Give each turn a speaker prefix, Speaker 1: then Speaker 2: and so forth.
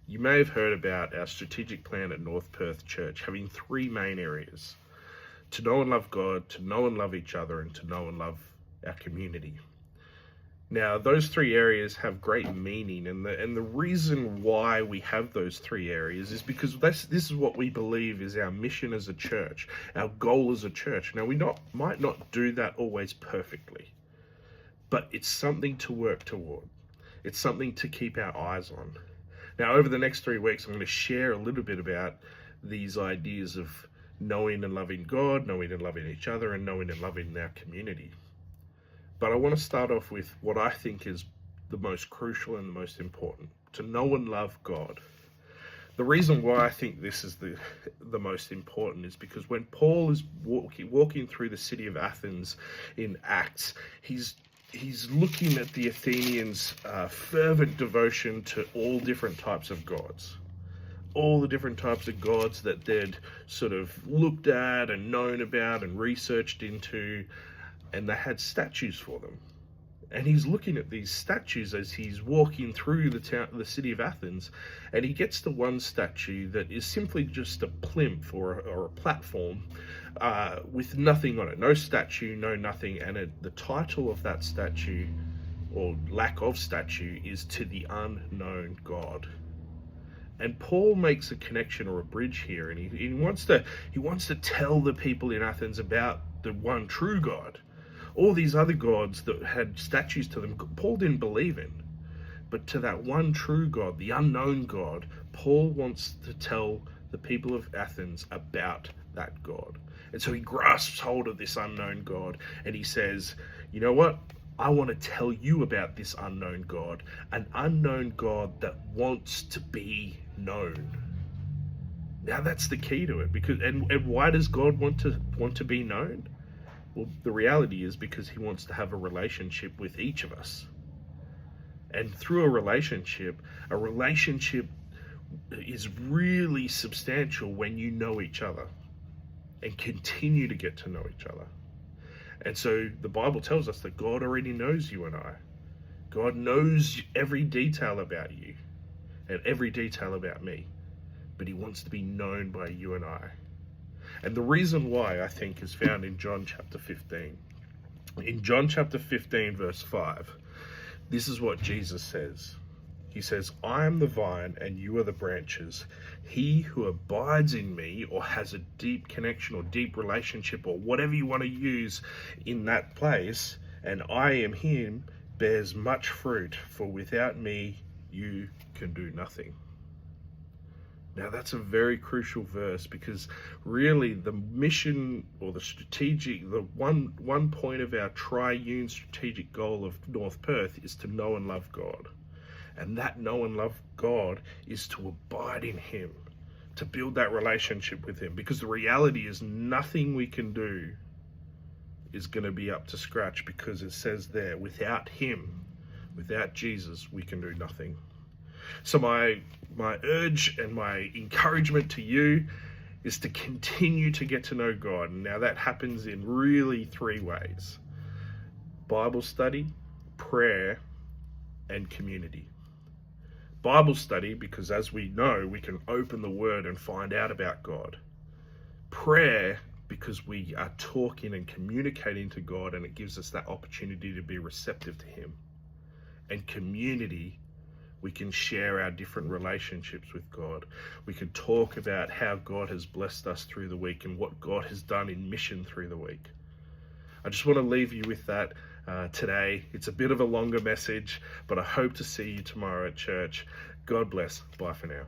Speaker 1: You may have heard about our strategic plan at North Perth Church having three main areas: to know and love God, to know and love each other, and to know and love our community. Now, those three areas have great meaning, and the reason why we have those three areas is because this is what we believe is our mission as a church, our goal as a church. Now, we might not do that always perfectly, but it's something to work toward. It's something to keep our eyes on. Now, over the next 3 weeks, I'm going to share a little bit about these ideas of knowing and loving God, knowing and loving each other, and knowing and loving our community. But I want to start off with what I think is the most crucial and the most important: to know and love God. The reason why I think this is the most important is because when Paul is walking through the city of Athens in Acts, he's looking at the Athenians' fervent devotion to all different types of gods. All the different types of gods that they'd sort of looked at and known about and researched into, and they had statues for them. And he's looking at these statues as he's walking through the city of Athens, and he gets to one statue that is simply just a plinth or a platform with nothing on it. No statue, no nothing. And the title of that statue, or lack of statue, is "To the Unknown God." And Paul makes a connection or a bridge here, and he wants to tell the people in Athens about the one true God. All these other gods that had statues to them, Paul didn't believe in. But to that one true God, the unknown God, Paul wants to tell the people of Athens about that God. And so he grasps hold of this unknown God, and he says, you know what? I want to tell you about this unknown God, an unknown God that wants to be known. Now that's the key to it, because and why does God want to be known? Well, the reality is because he wants to have a relationship with each of us. And through a relationship is really substantial when you know each other and continue to get to know each other. And so the Bible tells us that God already knows you and I. God knows every detail about you and every detail about me, but he wants to be known by you and I. And the reason why, I think, is found in John chapter 15. In John chapter 15, verse 5, this is what Jesus says. He says, I am the vine and you are the branches. He who abides in me, or has a deep connection or deep relationship or whatever you want to use in that place, and I am him, bears much fruit, for without me you can do nothing. Now that's a very crucial verse, because really the mission or the one point of our triune strategic goal of North Perth is to know and love God. And that know and love God is to abide in him, to build that relationship with him, because the reality is nothing we can do is going to be up to scratch, because it says there, without him, without Jesus, we can do nothing. So my urge and my encouragement to you is to continue to get to know God. And now that happens in really 3 ways: Bible study, prayer, and community. Bible study, because as we know, we can open the Word and find out about God. Prayer, because we are talking and communicating to God, and it gives us that opportunity to be receptive to him. And community, we can share our different relationships with God. We can talk about how God has blessed us through the week and what God has done in mission through the week. I just want to leave you with that today. It's a bit of a longer message, but I hope to see you tomorrow at church. God bless. Bye for now.